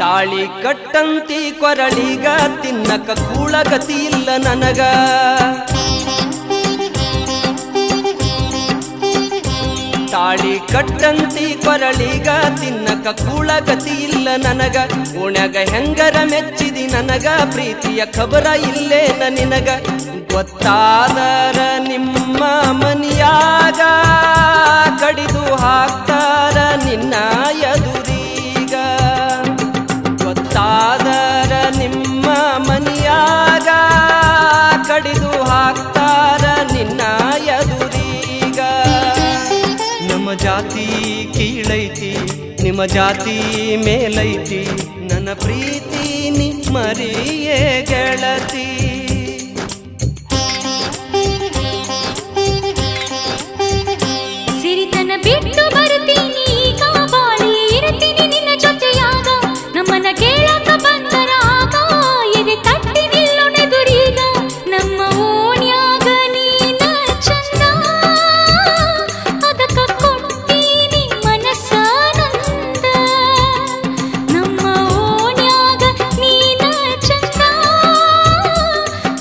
ತಾಳಿ ಕಟ್ಟಂತಿ ಕೊರಳಿಗ ತಿನ್ನಕ ಕೂಳಗತಿ ಇಲ್ಲ ನನಗ ತಾಳಿ ಕಟ್ಟಂತಿ ಕೊರಳಿಗ ತಿನ್ನಕ ಕೂಳಗತಿ ಇಲ್ಲ ನನಗ ಓಣ್ಯಾಗ ಹೆಂಗರ ಮೆಚ್ಚಿದಿ ನನಗ ಪ್ರೀತಿಯ ಖಬರ ಇಲ್ಲೇನ ನಿನಗ ಗೊತ್ತಾದರ ನಿಮ್ಮ ಮನಿಯಾಗ ಕಡಿದು ಹಾಕ್ತಾರ ನಿನ್ನ ಎದುರೀಗ ಗೊತ್ತಾದರ ನಿಮ್ಮ ಮನಿಯಾಗ ಕಡಿದು ಹಾಕ್ತಾರ ನಿನ್ನ ಎದುರೀಗ ನಮ್ಮ ಜಾತಿ ಕೀಳೈತಿ ನಿಮ್ಮ ಜಾತಿ ಮೇಲೈತಿ ನನ್ನ ಪ್ರೀತಿ ನಿ ಮರಿಯೇ ಗೆಳತಿ ಸಿರಿತನ ಬಿಟ್ಟು ಬರ್ತೀನಿ ಈಗ ಬಾಳಿ ಇರ್ತೀನಿ ನಿನ್ನ ಜೊತೆಯಾಗ ನಮ್ಮನ್ನ ಕೇಳಕ ಬಂದರಾಗ ಎದೆ ತಟ್ಟಿ ನಿಲ್ಲೊಣೆದುರೀಗ ನಮ್ಮ ಓಣ್ಯಾಗ ನೀನ ಚಂದ ಅದಕ್ಕ ಕೊಟ್ಟೀನಿ ಮನಸ್ಸಾನಂದ ನಮ್ಮ ಓಣ್ಯಾಗ ನೀನ ಚಂದ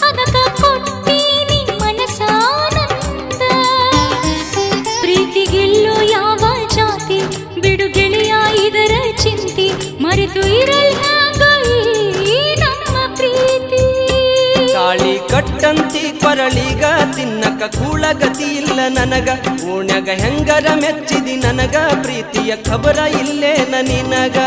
ಅದಕ್ಕ ಕೊಟ್ಟೀನಿ ಮನಸ್ಸಾನಂದ ಪ್ರೀತಿಗೆಲ್ಲೋ ಯಾವ ಜಾತಿ ಬಿಡು ಗೆಳೆಯ ಇದರ ಚಿಂತಿ ಮರೆತು ಇರಲ್ಲ ನಮ್ಮ ಪ್ರೀತಿ ತಾಳಿ ಕಟ್ಟಂತಿ ಕೊರಳಿಗ ತಿನ್ನಕ ಕೂಳಗತಿ ಇಲ್ಲ ನನಗ ಓಣ್ಯಾಗ ಹೆಂಗರ ಮೆಚ್ಚಿದಿ ನನಗ ಪ್ರೀತಿಯ ಖಬರ ಇಲ್ಲೇನ ನಿನಗ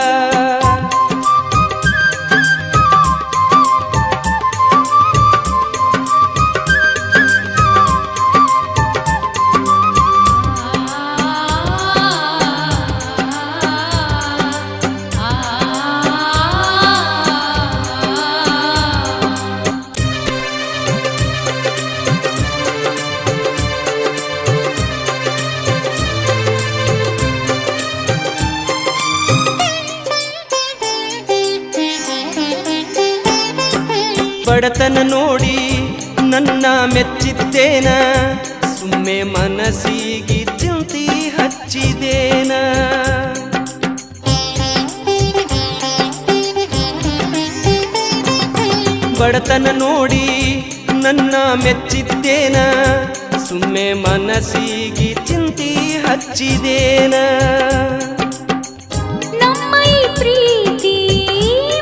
ಬಡತನ ನೋಡಿ ನನ್ನ ಮೆಚ್ಚಿದ್ದೇನ ಸುಮ್ಮೆ ಮನಸ್ಸಿಗೆ ಚಿಂತಿ ಹಚ್ಚಿದೇನ ಬಡತನ ನೋಡಿ ನನ್ನ ಮೆಚ್ಚಿದ್ದೇನ ಸುಮ್ಮೆ ಮನಸ್ಸಿಗೆ ಚಿಂತಿ ಹಚ್ಚಿದೇನ ನಮ್ಮ ಈ ಪ್ರೀತಿ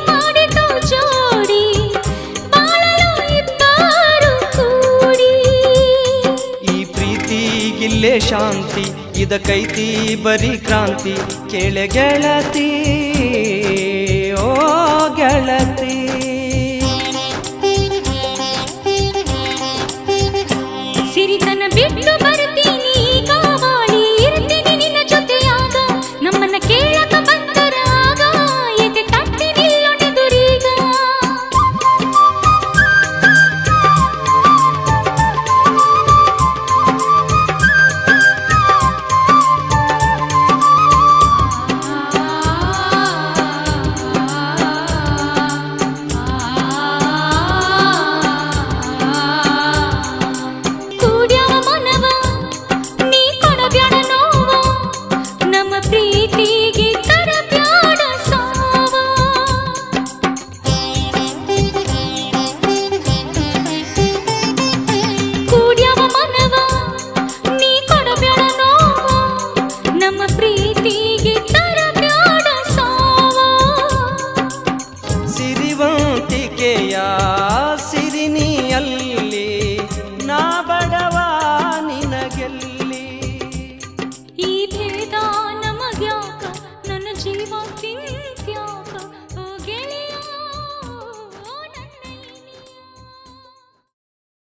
ಮಾಡಿತು ಜೋಡಿ ಬಾಳಲು ಇಬ್ಬರು ಕೂಡಿ ಈ ಪ್ರೀತಿಗಿಲ್ಲೇ ಶಾಂತಿ ಇದಕ್ಕೈತಿ ಬರೀ ಕ್ರಾಂತಿ ಕೇಳೆ ಗೆಳತಿ